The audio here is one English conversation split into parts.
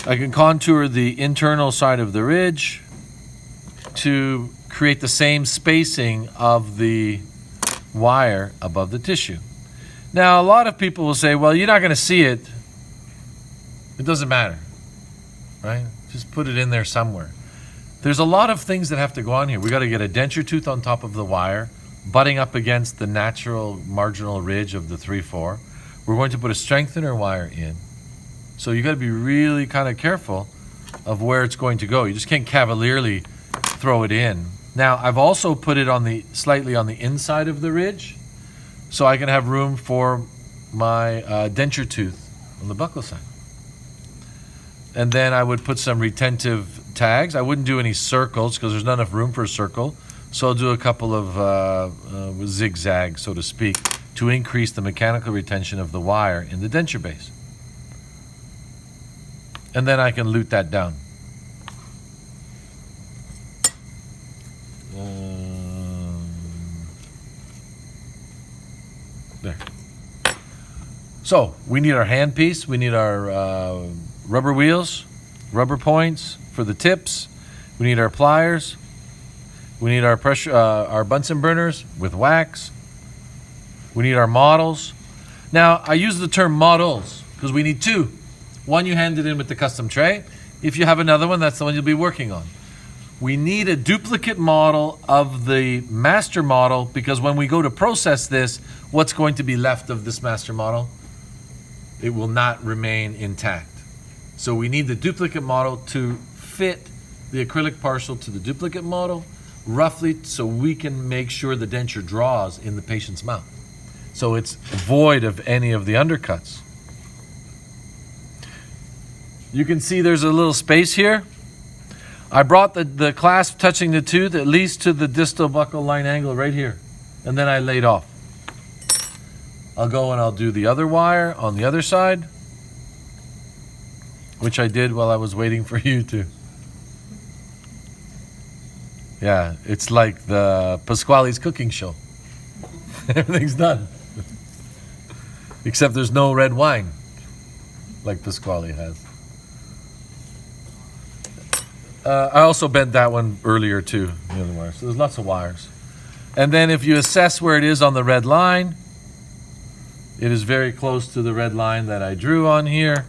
I can contour the internal side of the ridge to create the same spacing of the wire above the tissue. Now, a lot of people will say, well, you're not going to see it. It doesn't matter, right? Just put it in there somewhere. There's a lot of things that have to go on here. We got to get a denture tooth on top of the wire, butting up against the natural marginal ridge of the 3-4. We're going to put a strengthener wire in. So you got to be really kind of careful of where it's going to go. You just can't cavalierly throw it in. Now, I've also put it on the slightly on the inside of the ridge, so I can have room for my denture tooth on the buccal side. And then I would put some retentive tags. I wouldn't do any circles because there's not enough room for a circle. So I'll do a couple of zigzags, so to speak, to increase the mechanical retention of the wire in the denture base. And then I can lute that down. There. So we need our handpiece. We need our rubber wheels, rubber points for the tips. We need our pliers. We need our pressure, our Bunsen burners with wax. We need our models. Now I use the term models because we need two. One you handed in with the custom tray. If you have another one, that's the one you'll be working on. We need a duplicate model of the master model because when we go to process this, what's going to be left of this master model? It will not remain intact. So we need the duplicate model to fit the acrylic partial to the duplicate model, roughly, so we can make sure the denture draws in the patient's mouth. So it's void of any of the undercuts. You can see there's a little space here. I brought the clasp touching the tooth at least to the distal buccal line angle right here. And then I laid off. I'll go and I'll do the other wire on the other side, which I did while I was waiting for you to. Yeah, it's like the Pasquale's cooking show. Everything's done. Except there's no red wine, like Pasquale has. I also bent that one earlier too, the other wire. So there's lots of wires. And then if you assess where it is on the red line, it is very close to the red line that I drew on here.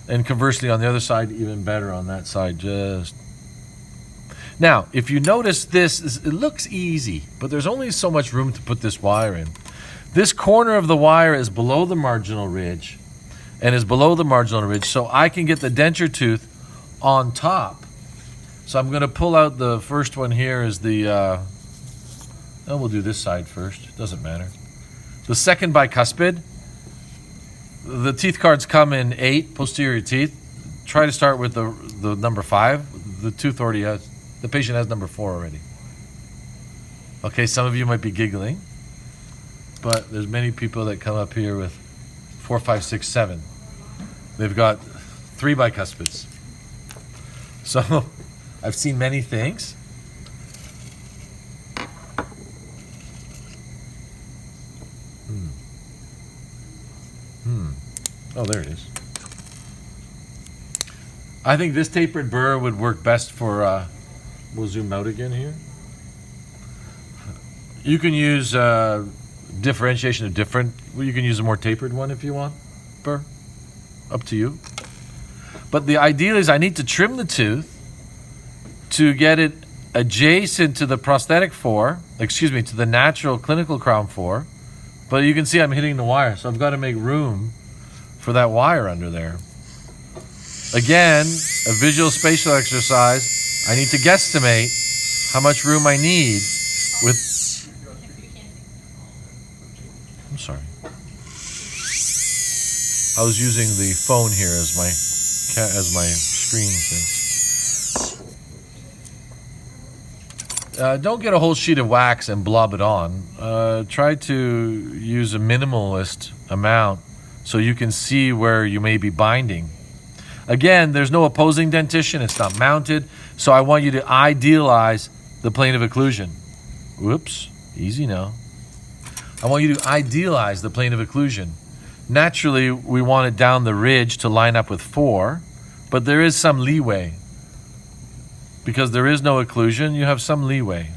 And conversely on the other side, even better on that side. Just now, if you notice this, it looks easy, but there's only so much room to put this wire in. This corner of the wire is below the marginal ridge and is below the marginal ridge, so I can get the denture tooth on top. So I'm going to pull out the first one here is the, we'll do this side first. It doesn't matter. The second bicuspid. The teeth cards come in 8 posterior teeth. Try to start with the number 5. The tooth already has, the patient has number 4 already. Okay, some of you might be giggling, but there's many people that come up here with 4, 5, 6, 7. They've got 3 bicuspids. So I've seen many things. Oh, there it is. I think this tapered burr would work best for, we'll zoom out again here. You can use differentiation of different, well, you can use a more tapered one if you want, burr, up to you. But the ideal is I need to trim the tooth to get it adjacent to the prosthetic 4, to the natural clinical crown 4. But you can see I'm hitting the wire, so I've got to make room for that wire under there. Again, a visual spatial exercise. I need to guesstimate how much room I need with... I'm sorry. I was using the phone here as my screen thing. Don't get a whole sheet of wax and blob it on. Try to use a minimalist amount so you can see where you may be binding. Again, there's no opposing dentition. It's not mounted. So I want you to idealize the plane of occlusion. Whoops, easy now. I want you to idealize the plane of occlusion. Naturally, we want it down the ridge to line up with 4. but there is some leeway. Because there is no occlusion, you have some leeway.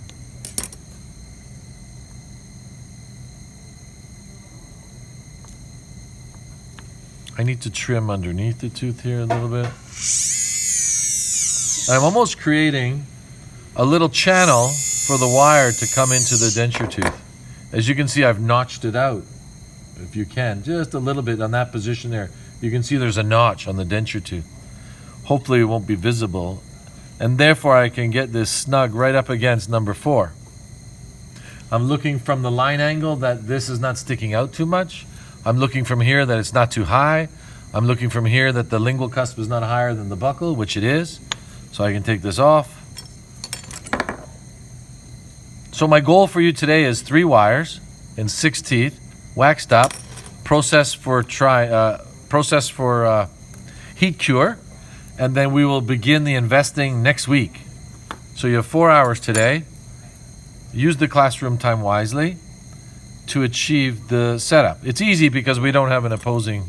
I need to trim underneath the tooth here a little bit. I'm almost creating a little channel for the wire to come into the denture tooth. As you can see, I've notched it out, if you can, just a little bit on that position there. You can see there's a notch on the denture tooth. Hopefully it won't be visible, and therefore I can get this snug right up against number 4. I'm looking from the line angle that this is not sticking out too much. I'm looking from here that it's not too high. I'm looking from here that the lingual cusp is not higher than the buccal, which it is. So I can take this off. So my goal for you today is 3 wires and 6 teeth, waxed up, processed for heat cure, and then we will begin the investing next week. So you have 4 hours today. Use the classroom time wisely to achieve the setup. It's easy because we don't have an opposing,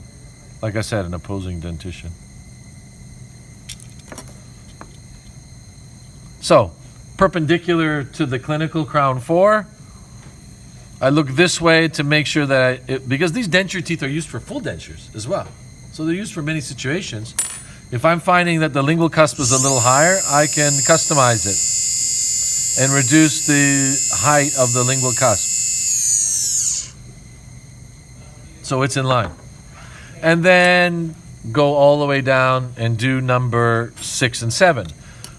like I said, an opposing dentition. So, perpendicular to the clinical crown 4, I look this way to make sure that because these denture teeth are used for full dentures as well. So they're used for many situations. If I'm finding that the lingual cusp is a little higher, I can customize it and reduce the height of the lingual cusp. So it's in line. And then go all the way down and do number 6 and 7.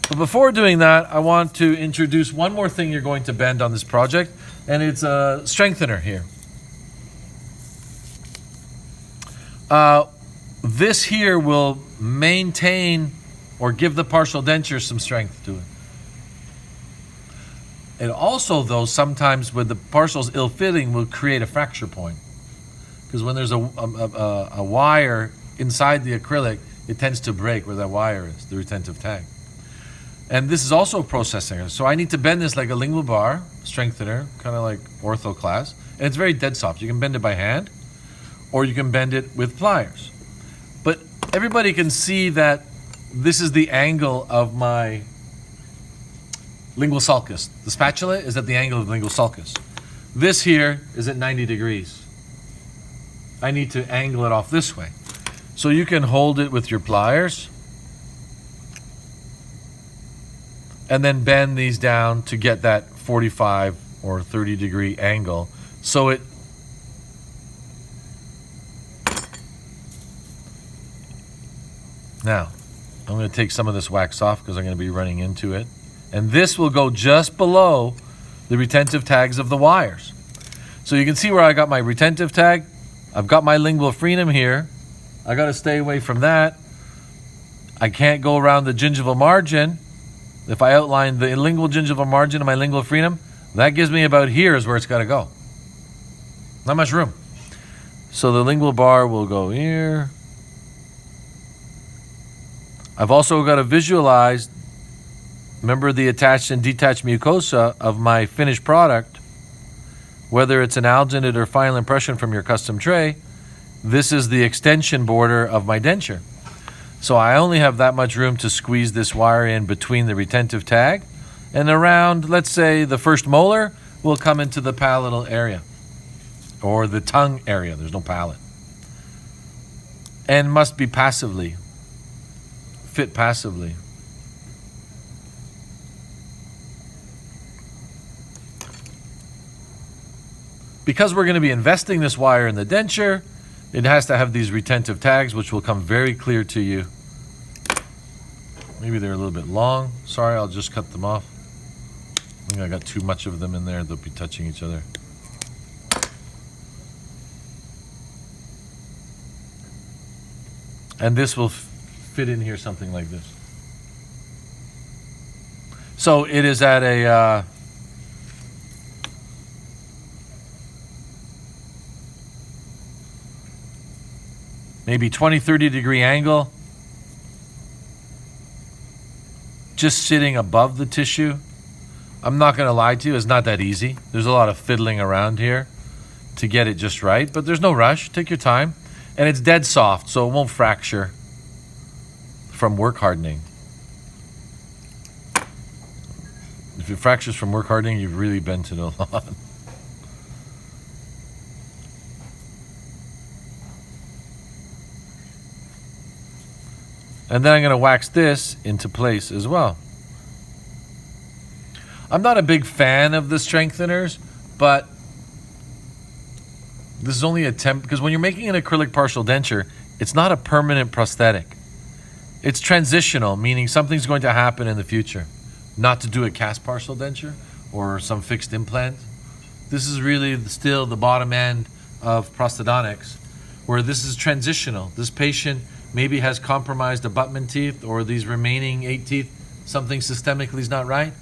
But before doing that, I want to introduce one more thing you're going to bend on this project, and it's a strengthener here. This here will maintain or give the partial denture some strength to it. It also, though, sometimes with the partials ill-fitting will create a fracture point. Because when there's a wire inside the acrylic, it tends to break where that wire is, the retentive tag. And this is also a processing. So I need to bend this like a lingual bar, strengthener, kind of like ortho class. And it's very dead soft. You can bend it by hand, or you can bend it with pliers. But everybody can see that this is the angle of my lingual sulcus. The spatula is at the angle of the lingual sulcus. This here is at 90 degrees. I need to angle it off this way. So you can hold it with your pliers and then bend these down to get that 45 or 30 degree angle. So it now I'm going to take some of this wax off because I'm going to be running into it. And this will go just below the retentive tags of the wires. So you can see where I got my retentive tag. I've got my lingual frenum here. I got to stay away from that. I can't go around the gingival margin. If I outline the lingual gingival margin of my lingual frenum, that gives me about here is where it's got to go. Not much room. So the lingual bar will go here. I've also got to visualize, remember the attached and detached mucosa of my finished product. Whether it's an alginate or final impression from your custom tray, this is the extension border of my denture. So I only have that much room to squeeze this wire in between the retentive tag, and around, let's say, the first molar will come into the palatal area, or the tongue area. There's no palate. And must be passively, fit passively. Because we're going to be investing this wire in the denture, it has to have these retentive tags, which will come very clear to you. Maybe they're a little bit long. Sorry, I'll just cut them off. I think I got too much of them in there. They'll be touching each other. And this will fit in here something like this. So it is at a maybe 20, 30 degree angle, just sitting above the tissue. I'm not going to lie to you, it's not that easy. There's a lot of fiddling around here to get it just right, but there's no rush. Take your time. And it's dead soft, so it won't fracture from work hardening. If it fractures from work hardening, you've really bent it a lot. And then I'm going to wax this into place as well. I'm not a big fan of the strengtheners, but this is only a temp, because when you're making an acrylic partial denture, it's not a permanent prosthetic. It's transitional, meaning something's going to happen in the future. Not to do a cast partial denture or some fixed implant. This is really still the bottom end of prosthodontics, where this is transitional. This patient maybe has compromised abutment teeth, or these remaining 8 teeth, something systemically is not right.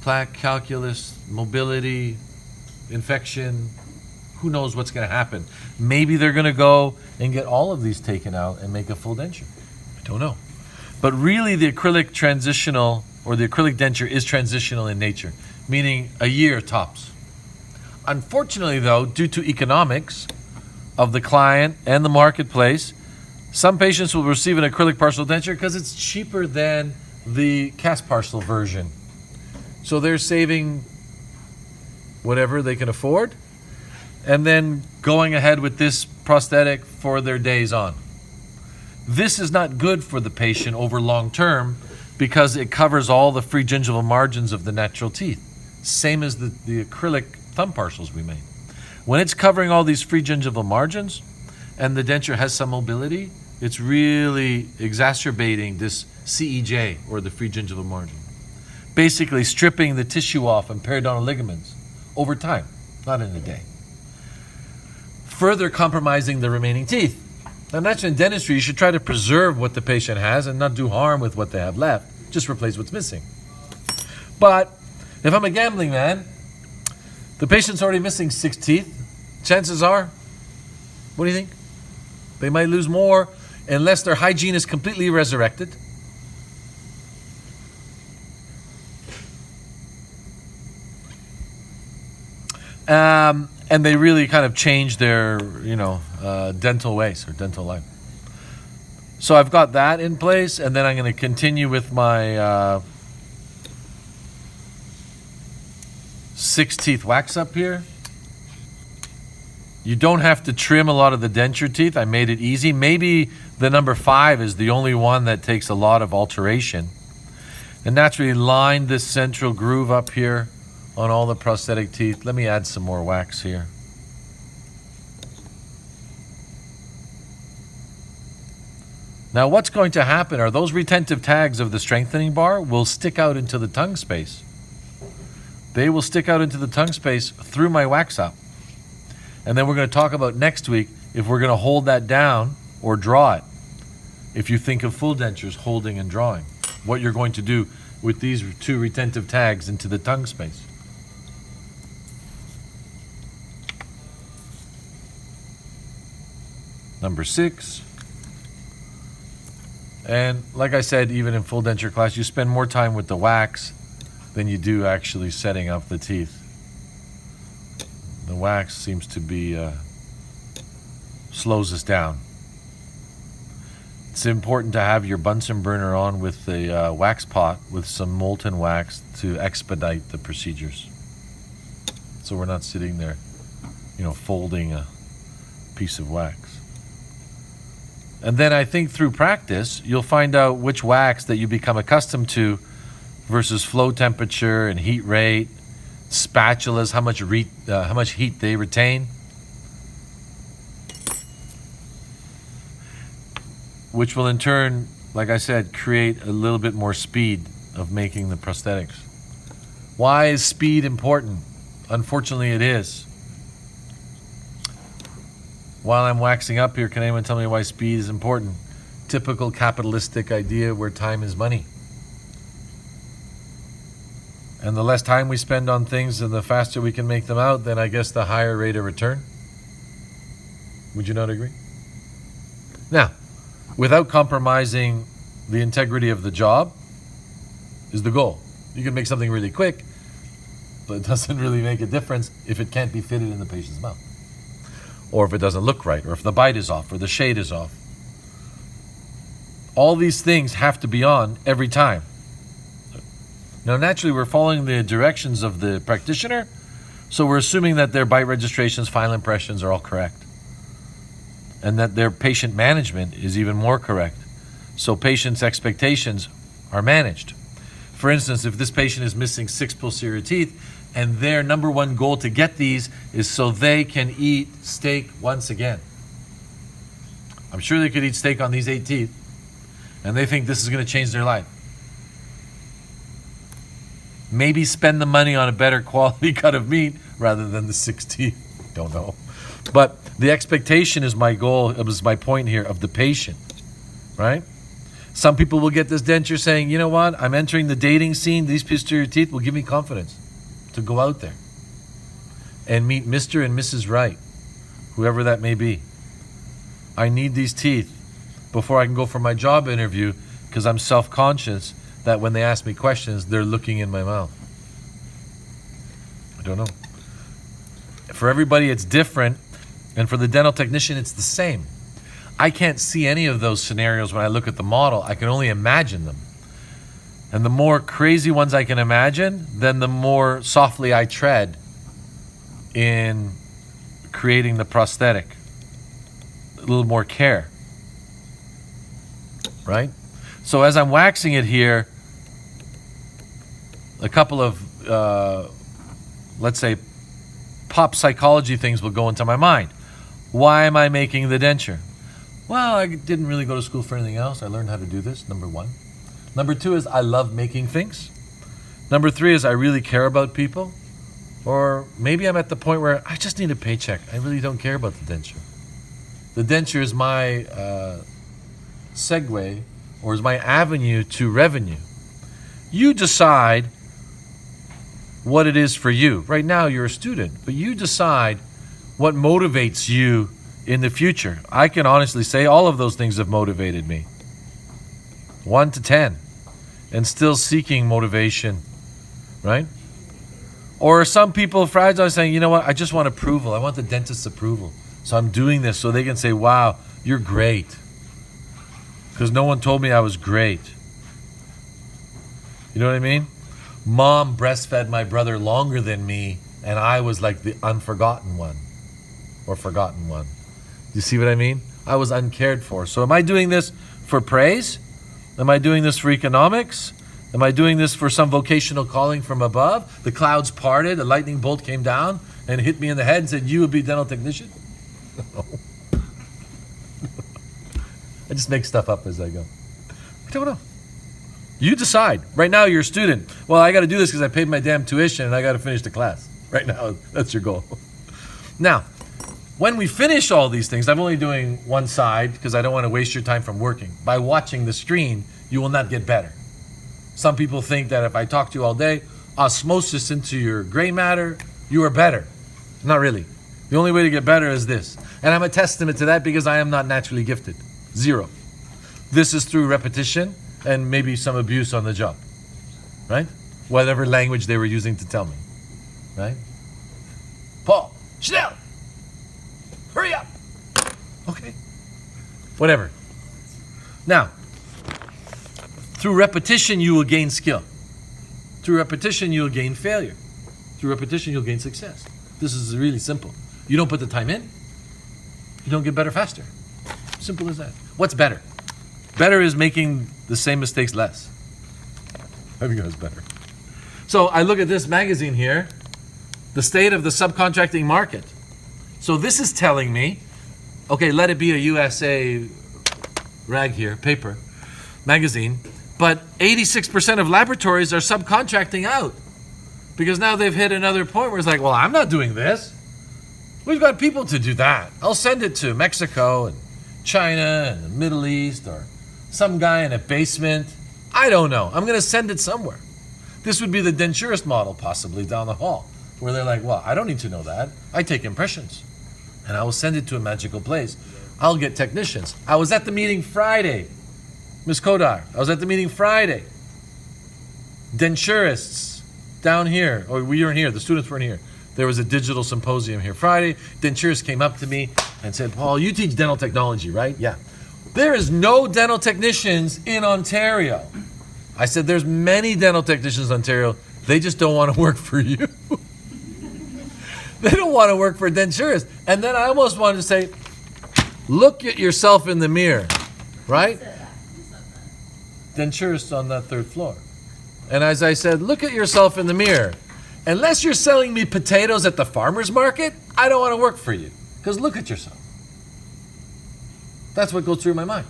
Plaque, calculus, mobility, infection, who knows what's going to happen. Maybe they're going to go and get all of these taken out and make a full denture. I don't know. But really the acrylic transitional, or the acrylic denture, is transitional in nature, meaning a year tops. Unfortunately though, due to economics of the client and the marketplace, some patients will receive an acrylic partial denture because it's cheaper than the cast partial version. So they're saving whatever they can afford and then going ahead with this prosthetic for their days on. This is not good for the patient over long term because it covers all the free gingival margins of the natural teeth. Same as the acrylic thumb partials we made. When it's covering all these free gingival margins and the denture has some mobility, it's really exacerbating this CEJ, or the free gingival margin. Basically stripping the tissue off and periodontal ligaments over time, not in a day. Further compromising the remaining teeth. Now, naturally in dentistry, you should try to preserve what the patient has and not do harm with what they have left. Just replace what's missing. But if I'm a gambling man, the patient's already missing 6 teeth. Chances are, what do you think? They might lose more unless their hygiene is completely resurrected. And they really kind of change their, dental ways or dental life. So I've got that in place, and then I'm going to continue with my 6 teeth wax up here. You don't have to trim a lot of the denture teeth. I made it easy. Maybe the number 5 is the only one that takes a lot of alteration. And naturally line this central groove up here on all the prosthetic teeth. Let me add some more wax here. Now what's going to happen are those retentive tags of the strengthening bar will stick out into the tongue space. They will stick out into the tongue space through my wax up. And then we're going to talk about next week if we're going to hold that down or draw it. If you think of full dentures, holding and drawing, what you're going to do with these 2 retentive tags into the tongue space. Number 6. And like I said, even in full denture class, you spend more time with the wax than you do actually setting up the teeth. The wax seems to be, slows us down. It's important to have your Bunsen burner on with the wax pot with some molten wax to expedite the procedures. So we're not sitting there, folding a piece of wax. And then I think through practice, you'll find out which wax that you become accustomed to versus flow temperature and heat rate, spatulas, how much heat they retain, which will in turn, like I said, create a little bit more speed of making the prosthetics. Why is speed important? Unfortunately, it is. While I'm waxing up here, can anyone tell me why speed is important? Typical capitalistic idea where time is money. And the less time we spend on things and the faster we can make them out, then I guess the higher rate of return. Would you not agree? Now, without compromising the integrity of the job is the goal. You can make something really quick, but it doesn't really make a difference if it can't be fitted in the patient's mouth. Or if it doesn't look right, or if the bite is off, or the shade is off. All these things have to be on every time. Now, naturally, we're following the directions of the practitioner, so we're assuming that their bite registrations, final impressions are all correct, and that their patient management is even more correct. So patients' expectations are managed. For instance, if this patient is missing 6 posterior teeth, and their number one goal to get these is so they can eat steak once again. I'm sure they could eat steak on these 8 teeth, and they think this is going to change their life. Maybe spend the money on a better quality cut of meat rather than the 6 teeth. Don't know. But the expectation is my goal, it was my point here, of the patient, right? Some people will get this denture saying, you know what, I'm entering the dating scene, these posterior teeth will give me confidence to go out there and meet Mr. and Mrs. Right, whoever that may be. I need these teeth before I can go for my job interview because I'm self-conscious that when they ask me questions, they're looking in my mouth. I don't know. For everybody, it's different, and for the dental technician, it's the same. I can't see any of those scenarios when I look at the model. I can only imagine them. And the more crazy ones I can imagine, then the more softly I tread in creating the prosthetic. A little more care, right? So as I'm waxing it here, a couple of, let's say, pop psychology things will go into my mind. Why am I making the denture? Well, I didn't really go to school for anything else. I learned how to do this, number one. Number two is I love making things. Number three is I really care about people. Or maybe I'm at the point where I just need a paycheck. I really don't care about the denture. The denture is my segue, or is my avenue to revenue. You decide what it is for you. Right now you're a student, but you decide what motivates you in the future. I can honestly say all of those things have motivated me. 1 to 10. And still seeking motivation, right? Or some people, fragile, are saying, you know what, I just want approval. I want the dentist's approval. So I'm doing this so they can say, wow, you're great. Because no one told me I was great. You know what I mean? Mom breastfed my brother longer than me, and I was like the unforgotten one. Or forgotten one. You see what I mean? I was uncared for. So am I doing this for praise? Am I doing this for economics? Am I doing this for some vocational calling from above? The clouds parted, a lightning bolt came down and hit me in the head and said, you would be a dental technician? No. I just make stuff up as I go. I don't know. You decide. Right now you're a student. Well, I got to do this because I paid my damn tuition and I got to finish the class. Right now, that's your goal. Now, when we finish all these things, I'm only doing one side because I don't want to waste your time from working. By watching the screen, you will not get better. Some people think that if I talk to you all day, osmosis into your gray matter, you are better. Not really. The only way to get better is this. And I'm a testament to that because I am not naturally gifted. 0. This is through repetition and maybe some abuse on the job. Right? Whatever language they were using to tell me. Right? Paul, schnell! Hurry up! Okay. Whatever. Now, through repetition, you will gain skill. Through repetition, you'll gain failure. Through repetition, you'll gain success. This is really simple. You don't put the time in, you don't get better faster. Simple as that. What's better? Better is making the same mistakes less. I think that's better. So I look at this magazine here, the state of the subcontracting market. So this is telling me, okay, let it be a USA rag here, paper, magazine, but 86% of laboratories are subcontracting out because now they've hit another point where it's like, well, I'm not doing this. We've got people to do that. I'll send it to Mexico and China and the Middle East or some guy in a basement. I don't know. I'm going to send it somewhere. This would be the denturist model possibly down the hall where they're like, well, I don't need to know that. I take impressions and I will send it to a magical place. I'll get technicians. I was at the meeting Friday. Ms. Kodar, I was at the meeting Friday. Denturists down here, or we weren't here, the students weren't here. There was a digital symposium here Friday. Denturists came up to me and said, Paul, you teach dental technology, right? Yeah. There is no dental technicians in Ontario. I said, there's many dental technicians in Ontario. They just don't want to work for you. They don't want to work for denturists. And then I almost wanted to say, look at yourself in the mirror, right? Denturists on that third floor. And as I said, look at yourself in the mirror. Unless you're selling me potatoes at the farmer's market, I don't want to work for you. Because look at yourself. That's what goes through my mind.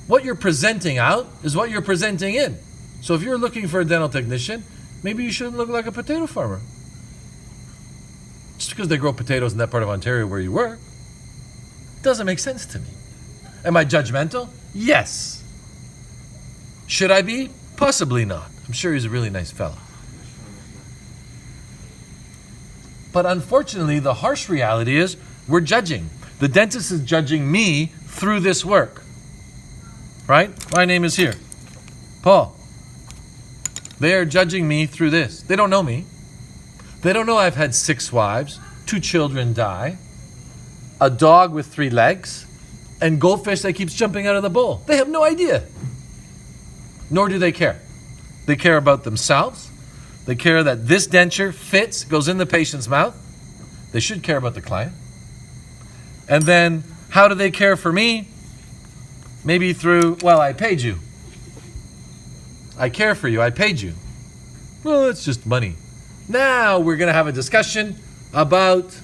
What you're presenting out is what you're presenting in. So if you're looking for a dental technician, maybe you shouldn't look like a potato farmer. Just because they grow potatoes in that part of Ontario where you work, doesn't make sense to me. Am I judgmental? Yes. Should I be? Possibly not. I'm sure he's a really nice fellow. But unfortunately, the harsh reality is we're judging. The dentist is judging me through this work. Right? My name is here. Paul. They are judging me through this. They don't know me. They don't know I've had 6 wives, 2 children die, a dog with 3 legs, and goldfish that keeps jumping out of the bowl. They have no idea. Nor do they care. They care about themselves. They care that this denture fits, goes in the patient's mouth. They should care about the client. And then, how do they care for me? Maybe through, well, I paid you. I care for you, I paid you. Well, it's just money. Now we're going to have a discussion about